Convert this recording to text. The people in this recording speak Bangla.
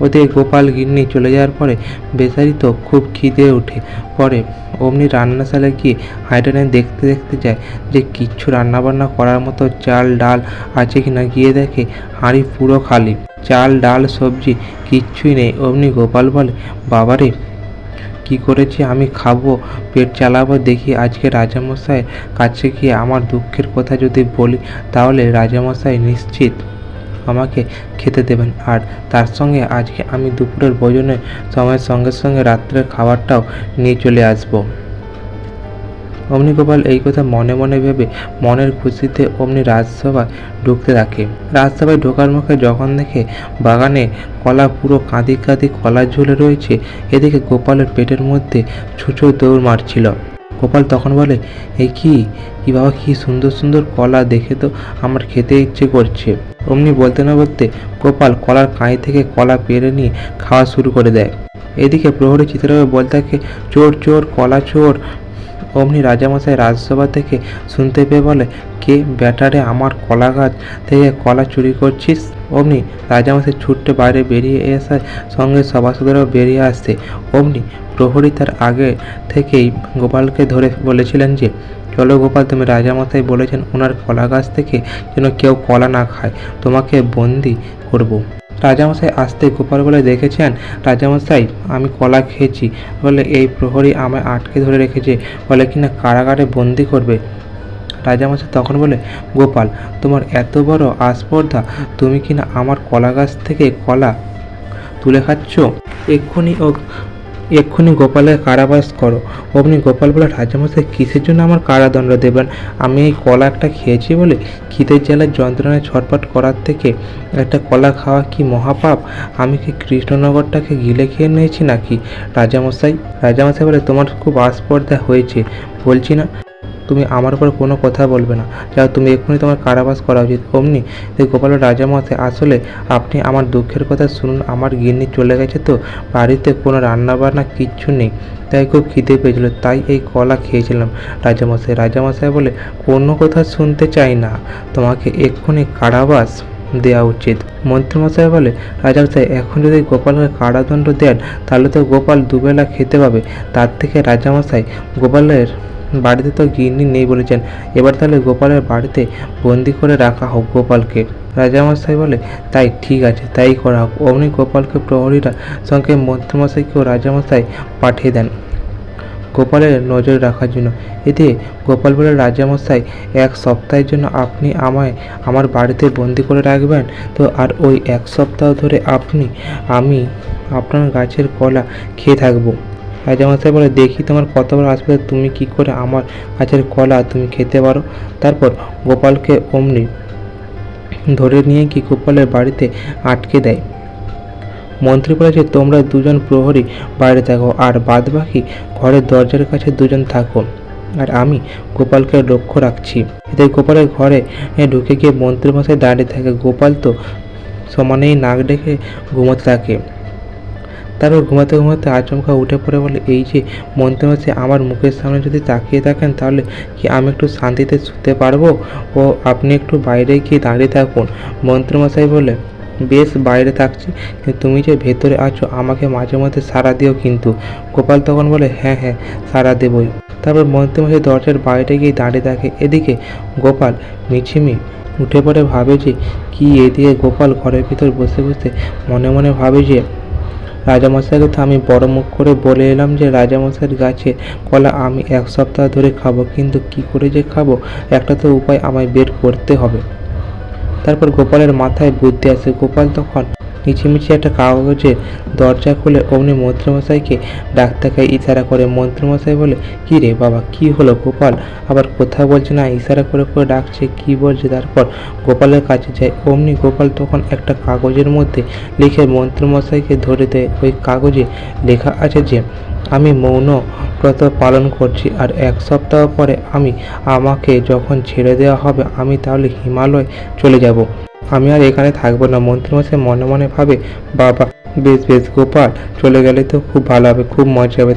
ওদিকে গোপাল গিন্নি চলে যাওয়ার পরে বেচারি তো খুব খিদে উঠে পরে অমনি রান্নাশালে গিয়ে হাঁড়িটা নিয়ে দেখতে দেখতে যায় যে কিচ্ছু রান্নাবান্না করার মতো চাল ডাল আছে কিনা। গিয়ে দেখে হাঁড়ি পুরো খালি, চাল ডাল সবজি কিচ্ছুই নেই। অমনি গোপাল বলে, বাবারে কি করেছি আমি, খাবো পেট চালাবো দেখি। আজকে রাজামশাইয়ের কাছে গিয়ে আমার দুঃখের কথা যদি বলি তাহলে রাজামশাই নিশ্চিত আমাকে খেতে দেবেন, আর তার সঙ্গে আজকে আমি দুপুরের ভোজনের সময়ের সঙ্গে সঙ্গে রাত্রের খাবারটাও নিয়ে চলে আসবো। অমনি গোপাল এই কথা মনে মনে ভেবে মনের খুশিতে অমনি রাজসভায় ঢুকতে থাকে। রাজসভায় ঢোকার মুখে যখন দেখে বাগানে কলা পুরো কাঁদি কাঁদি কলা ঝুলে রয়েছে, এদিকে গোপালের পেটের মধ্যে ছুঁচো দৌড় মারছিল। গোপাল তখন বলে, এই কি বাবা, কি সুন্দর সুন্দর কলা, দেখে তো আমার খেতে ইচ্ছে করছে। অমনি বলতে না বলতে গোপাল কলার কাঁই থেকে কলা পেরে নিয়ে খাওয়া শুরু করে দেয়। এদিকে প্রহরী চিত্রভাবে বলতে থাকে, চোর চোর কলা চোর। অমনি রাজামশাই রাজসভা থেকে শুনতে পেয়ে বলে, কে ব্যাটারে আমার কলা গাছ থেকে কলা চুরি করছিস? অমনি রাজামশাই ছুটতে বাইরে বেরিয়ে আসার সঙ্গে সভাসদেরাও বেরিয়ে আসছে। অমনি প্রহরী তার আগে থেকেই গোপালকে ধরে বলেছিলেন যে, চলো গোপাল, তুমি রাজামশাই বলেছেন ওনার কলা গাছ থেকে যেন কেউ কলা না খায়, তোমাকে বন্দি করব। রাজামশাই আসতে গোপাল বলে, দেখেছেন রাজামশাই আমি কলা খেয়েছি বলে এই প্রহরী আমায় আটকে ধরে রেখেছে, বলে কিনা কারাগারে বন্দি করবে। রাজামশাই তখন বলে, গোপাল তোমার এত বড় আস্পর্ধা, তুমি কিনা আমার কলা গাছ থেকে কলা তুলে খাচ্ছ, এক্ষুনি গোপালের কারাবাস করো। অমনি গোপাল বলে, রাজামশাই কিসের জন্য আমার কারাদণ্ড দেবেন? আমি এই কলা একটা খেয়েছি বলে খিদের জ্বালার যন্ত্রণায় ছটফট করার থেকে একটা কলা খাওয়া কি মহাপাপ? আমি কি কৃষ্ণনগরটাকে গিলে খেয়ে নিয়েছি নাকি? রাজামশাই বলে, তোমার খুব আস্পর্ধা হয়েছে বলছি না, তুমি আমার উপর কোনো কথা বলবে না, যাও তুমি এক্ষুনি, তোমার কারাবাস করা উচিত। অমনি গোপাল রাজামশাই, আসলে আপনি আমার দুঃখের কথা শুনুন, আমার গিন্নি চলে গেছে তো বাড়িতে কোনো রান্নাবান্না কিচ্ছু নেই, তাই খুব খিদে পেয়েছিল, তাই এই কলা খেয়েছিলাম। রাজামশাই বলে, কোনো কথা শুনতে চাই না, তোমাকে এক্ষুনি কারাবাস দেওয়া উচিত। মন্ত্রীমশাই বলে, রাজামশাই এখন যদি গোপালকে কারাদণ্ড দেন তাহলে তো গোপাল দুবেলা খেতে পাবে, তার থেকে রাজামশাই গোপালের বাড়িতে তো গিন্নি নেই বলেছেন, এবার তাহলে গোপালের বাড়িতে বন্দি করে রাখা হোক গোপালকে। রাজামশাই বলে, তাই ঠিক আছে, তাই করা হোক। অমনি গোপালকে প্রহরীরা সঙ্গে মন্ত্রীমশাইকেও রাজামশাই পাঠিয়ে দেন গোপালের নজর রাখার জন্য। এতে গোপাল বলে, রাজামশাই এক সপ্তাহের জন্য আপনি আমায় আমার বাড়িতে বন্দি করে রাখবেন তো, আর ওই এক সপ্তাহ ধরে আমি আপনার গাছের কলা খেয়ে থাকবো। রাজামশাই বলে, দেখি তোমার কত বড় আসবে, তুমি কি করে আমার গাছের কলা তুমি খেতে পারো? তারপর গোপালকে অমনি ধরে নিয়ে কি গোপালের বাড়িতে আটকে দেয়। মন্ত্রী বলেছে, তোমরা দুজন প্রহরী বাইরে থাকো আর বাদ বাকি ঘরের দরজার কাছে দুজন থাকো, আর আমি গোপালকে লক্ষ্য রাখছি। এতে গোপালের ঘরে ঢুকে গিয়ে মন্ত্রীমশাই দাঁড়িয়ে থাকে। গোপাল তো সমানেই নাক ডেকে ঘুমোতে থাকে। তারপর ঘুমাতে ঘুমাতে আচমকা উঠে পড়ে বলে, এই যে মন্ত্রীমশাই আমার মুখের সামনে যদি তাকিয়ে থাকেন তাহলে কি আমি একটু শান্তিতে শুতে পারবো? ও আপনি একটু বাইরে গিয়ে দাঁড়িয়ে থাকুন। মন্ত্রীমশাই বলে, বেশ বাইরে থাকছি, কিন্তু তুমি যে ভেতরে আছো আমাকে মাঝে মধ্যে সাড়া দিও কিন্তু। গোপাল তখন বলে, হ্যাঁ হ্যাঁ সাড়া দেবই। তারপর মন্ত্রীমশাই দরজার বাইরে গিয়ে দাঁড়িয়ে থাকে। এদিকে গোপাল মিছিমি উঠে পড়ে ভাবে যে কি, এদিকে গোপাল ঘরের ভিতর বসে বসে মনে মনে ভাবে যে, রাজামশাইকে তো আমি বড় মুখ করে বলে এলাম যে রাজামশাইয়ের গাছে কলা আমি এক সপ্তাহ ধরে খাবো, কিন্তু কি করে যে খাবো একটা তো উপায় আমায় বের করতে হবে। তারপর গোপালের মাথায় বুদ্ধি আসে। গোপাল তখন মিছিমিছি একটা কাগজে দরজা খুলে অমনি মন্ত্রীমশাইকে ডাক্তারকে ইশারা করে। মন্ত্রীমশাই বলে, কি রে বাবা, কি হলো? গোপাল আবার কথা বলছে না, ইশারা করে করে ডাকছে, কি বলছে? তারপর গোপালের কাছে যায়। অমনি গোপাল তখন একটা কাগজের মধ্যে লিখে মন্ত্রীমশাইকে ধরে দেয়। ওই কাগজে লেখা আছে যে, আমি মৌন ব্রত পালন করছি, আর এক সপ্তাহ পরে আমাকে যখন ছেড়ে দেওয়া হবে আমি তাহলে হিমালয় চলে যাব, আমি আর এখানে থাকবো না। মন্ত্রীমশাই মনে মনে ভাবে, বাবা বেশ বেশ, গোপাল চলে গেলে তো খুব ভালো হবে, খুব মজা হবে।